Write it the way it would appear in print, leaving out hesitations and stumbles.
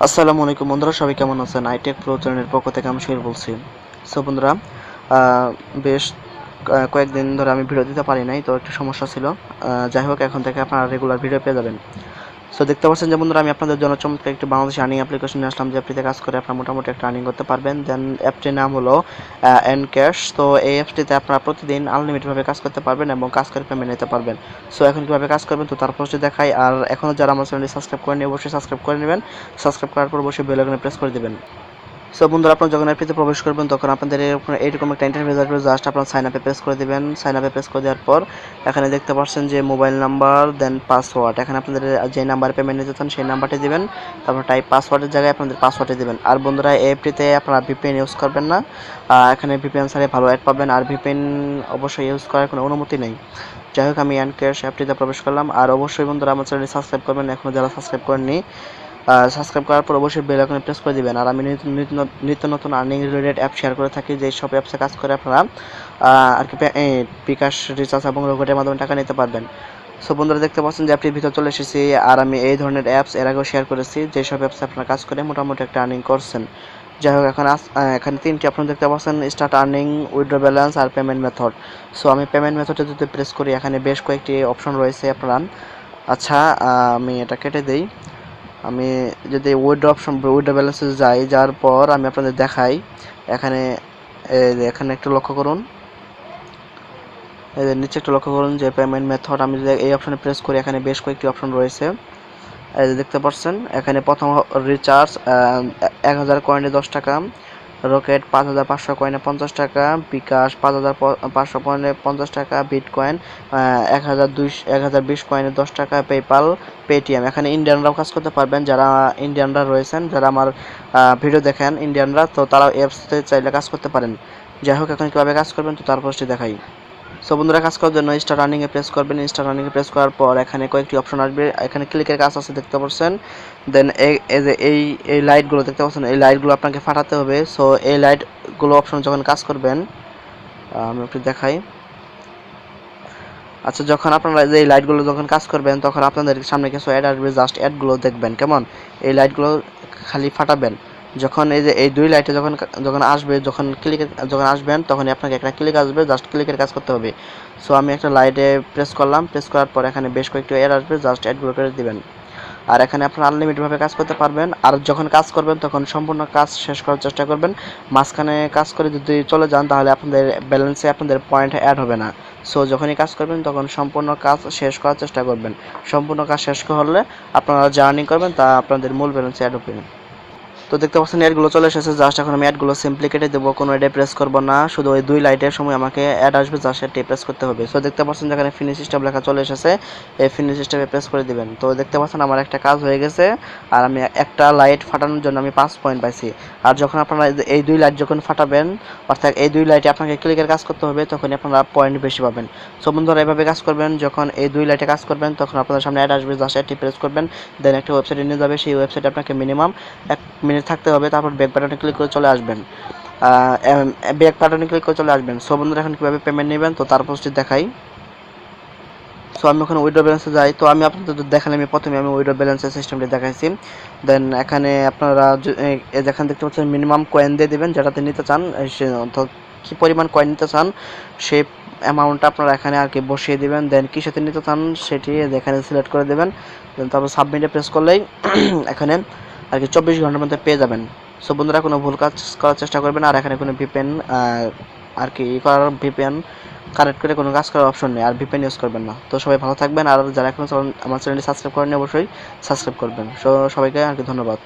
আসসালামু আলাইকুম বন্ধুরা, সবাই কেমন আছেন? আইটেক প্রো চ্যানেলের পক্ষ থেকে আমি শুরু বলছি। সো বন্ধুরা, বেশ কয়েকদিন ধরে আমি ভিডিও দিতে পারি নাই, তো একটু সমস্যা ছিল। যাই হোক, এখন থেকে আপনারা রেগুলার ভিডিও পেয়ে যাবেন। সো দেখতে পাচ্ছেন যে বন্ধুরা, আমি আপনাদের জন্য চমৎকার একটি বাংলাদেশি আর্নিং অ্যাপ্লিকেশন নিয়ে আসলাম, যে অ্যাপটিতে কাজ করে আপনারা মোটামুটি একটা আর্নিং করতে পারবেন। দেন অ্যাপটির নাম হলো ক্যাশ। তো এই অ্যাপটিতে আপনারা প্রতিদিন আনলিমিটেডভাবে কাজ করতে পারবেন এবং কাজ করে পেমেন্ট নিতে পারবেন। সো এখন কীভাবে কাজ করবেন তো তার পোস্টে দেখাই। আর এখনও যারা আমার চ্যানেলটি সাবস্ক্রাইব করেনি অবশ্যই সাবস্ক্রাইব করে নেবেন। সাবস্ক্রাইব করার পর অবশ্যই বেল আইকনে প্রেস করে দেবেন। সো বন্ধুরা, আপনারা যখন অ্যাপটিতে প্রবেশ করবেন তখন আপনাদের এইরকম একটা ইন্টারফেস আসবে। জাস্ট আপনারা সাইন আপে প্রেস করে দেবেন। সাইন আপে প্রেস করে দেওয়ার পর এখানে দেখতে পাচ্ছেন যে মোবাইল নাম্বার দেন পাসওয়ার্ড। এখানে আপনাদের যে নাম্বারে পেমেন্ট নিতে চান সেই নাম্বারটি দেবেন। তারপর টাইপ পাসওয়ার্ডের জায়গায় আপনাদের পাসওয়ার্ডটি দেবেন। আর বন্ধুরা, এই অ্যাপটিতে আপনারা ভিপিএন ইউজ করবেন না। এখানে ভিপিএন ছাড়া ভালো অ্যাড পাবেন, আর ভিপিএন অবশ্যই ইউজ করার কোনো অনুমতি নেই। যাই হোক, আমি ক্যাশ অ্যাপটিতে প্রবেশ করলাম। আর অবশ্যই বন্ধুরা, আমার চ্যানেলটি সাবস্ক্রাইব করবেন এখনও যারা সাবস্ক্রাইব করেননি। সাবস্ক্রাইব করার পর অবশ্যই বেল আইকনে প্রেস করে দিবেন। আর আমি নিত্য নতুন আর্নিং রিলেটেড অ্যাপ শেয়ার করে থাকি, যে সব অ্যাপসে কাজ করে আপনারা আর কি বিকাশ রিচার্জ এবং রকেটের মাধ্যমে টাকা নিতে পারবেন। সো বন্ধুরা, দেখতে পাচ্ছেন যে অ্যাপটির ভিতর চলে এসেছি। আর আমি এই ধরনের অ্যাপস এর আগেও শেয়ার করেছি, যেসব অ্যাপসে আপনারা কাজ করে মোটামুটি একটা আর্নিং করছেন। যাই হোক, এখানে তিনটি অপশন দেখতে পাচ্ছেন: স্টার্ট আর্নিং, উইথড্র ব্যালেন্স আর পেমেন্ট মেথড। সো আমি পেমেন্ট মেথডে যদি প্রেস করি, এখানে বেশ কয়েকটি অপশন রয়েছে আপনারা। আচ্ছা, আমি এটা কেটে দিই। আমি যদি উইথড্র ব্যালেন্সে যাওয়ার পর আমি আপনাদের দেখাই। এখানে এখানে একটু লক্ষ্য করুন, এই যে নিচে একটু লক্ষ্য করুন যে পেমেন্ট মেথড। আমি যদি এই অপশনে প্রেস করি, এখানে বেশ কয়েকটি অপশন রয়েছে। এই যে দেখতে পাচ্ছেন, এখানে প্রথম রিচার্জ 1000 কয়েনে 10 টাকা, রকেট 5500 কয়েনে 50 টাকা, বিকাশ 5500 কয়েনে 50 টাকা, বিটকয়েন 1020 কয়েনে 10 টাকা, পেপাল, পেটিএম। এখানে ইন্ডিয়ানরাও কাজ করতে পারবেন, যারা ইন্ডিয়ানরা রয়েছেন, যারা আমার ভিডিও দেখেন ইন্ডিয়ানরা, তো তারাও অ্যাপসতে চাইলে কাজ করতে পারেন। যাই হোক, এখন কীভাবে কাজ করবেন তো তার পোস্টে দেখাই। সো বন্ধুরা, কাজ করার জন্য স্টার রানিংয়ে প্রেস করবেন। স্টার রানিংয়ে প্রেস করার পর এখানে কয়েকটি অপশন আসবে। এখানে ক্লিকের কাজ আছে দেখতে পাচ্ছেন। দেন এই লাইটগুলো দেখতে পাচ্ছেন, এই লাইটগুলো আপনাকে ফাটাতে হবে। সো এই লাইটগুলো অপশন যখন কাজ করবেন, আমি একটু দেখাই। আচ্ছা, যখন আপনারা এই লাইটগুলো যখন কাজ করবেন তখন আপনাদের সামনে কিছু অ্যাড আসবে। জাস্ট অ্যাডগুলো দেখবেন কেমন। এই লাইটগুলো খালি ফাটাবেন। যখন এই দুই লাইটে যখন আসবে, যখন আসবেন তখনই আপনাকে একটা ক্লিক আসবে। জাস্ট ক্লিকের কাজ করতে হবে। সো আমি একটা লাইটে প্রেস করলাম। প্রেস করার পর এখানে বেশ কয়েকটি অ্যাড আসবে। জাস্ট অ্যাডগুলো করে দিবেন। আর এখানে আপনারা আনলিমিটেডভাবে কাজ করতে পারবেন। আর যখন কাজ করবেন তখন সম্পূর্ণ কাজ শেষ করার চেষ্টা করবেন। মাঝখানে কাজ করে যদি চলে যান তাহলে আপনাদের ব্যালেন্সে আপনাদের পয়েন্ট অ্যাড হবে না। সো যখনই কাজ করবেন তখন সম্পূর্ণ কাজ শেষ করার চেষ্টা করবেন। সম্পূর্ণ কাজ শেষ করলে আপনারা যা আর্নিং করবেন তা আপনাদের মূল ব্যালেন্সে অ্যাড হবে। তো দেখতে পাচ্ছেন অ্যাডগুলো চলে এসেছে। জাস্ট এখন আমি অ্যাডগুলো সিম্পলি কেটে দেবো, কোনো অ্যাডে প্রেস করবো না। শুধু ওই দুই লাইটের সময় আমাকে অ্যাড আসবে, জাস্ট অ্যাডটি প্রেস করতে হবে। সো দেখতে পাচ্ছেন যেখানে ফিনিশ স্টেপ লেখা চলে এসেছে, এই ফিনিশ স্টেপে প্রেস করে দিবেন। তো দেখতে পাচ্ছেন আমার একটা কাজ হয়ে গেছে। আর আমি একটা লাইট ফাটানোর জন্য আমি 5 পয়েন্ট পাইছি। আর যখন আপনারা এই দুই লাইট যখন ফাটাবেন, অর্থাৎ এই দুই লাইটে আপনাকে ক্লিকের কাজ করতে হবে, তখনই আপনারা পয়েন্ট বেশি পাবেন। সো বন্ধুরা, এভাবে কাজ করবেন। যখন এই দুই লাইটে কাজ করবেন তখন আপনাদের সামনে অ্যাড আসবে, জাস্ট অ্যাডটি প্রেস করবেন। দেন একটা ওয়েবসাইটে নিয়ে যাবে। সেই ওয়েবসাইটে আপনাকে মিনিমাম 1 মিনিট থাকতে হবে। তারপর ব্যাক বাটনে ক্লিক করে চলে আসবেন। ব্যাক বাটনে ক্লিক করে চলে আসবেন। সো বন্ধুরা, এখন কীভাবে পেমেন্ট নেবেন তো তার পোস্টে দেখাই। সো আমি ওখানে উইথড্র ব্যালেন্সে যাই। তো আমি আপনাদের দেখালাম, প্রথমে আমি উইথড্র ব্যালেন্সের সিস্টেমটি দেখাইছি। দেন এখানে আপনারা যেখানে দেখতে পাচ্ছেন মিনিমাম কয়েন দিয়ে দেবেন, যেটাতে নিতে চান, সে অর্থাৎ কী পরিমাণ কয়েন নিতে চান সেই অ্যামাউন্টটা আপনারা এখানে আর কি বসিয়ে দেবেন। দেন কী সাথে নিতে চান সেটি এখানে সিলেক্ট করে দেবেন। দেন তারপর সাবমিটে প্রেস করলেই এখানে আর কি 24 ঘন্টার মধ্যে পেয়ে যাবেন। সো বন্ধুরা, কোনো ভুল কাজ করার চেষ্টা করবেন। আর এখানে কোনো ভিপিএন আর কি ভিপিএন কানেক্ট করে কোনো কাজ করার অপশন নেই, আর ভিপিএন ইউজ করবেন না। তো সবাই ভালো থাকবেন। আর যারা এখনো আমার চ্যানেলটি সাবস্ক্রাইব করেননি অবশ্যই সাবস্ক্রাইব করবেন। সো সবাইকে আর কি ধন্যবাদ।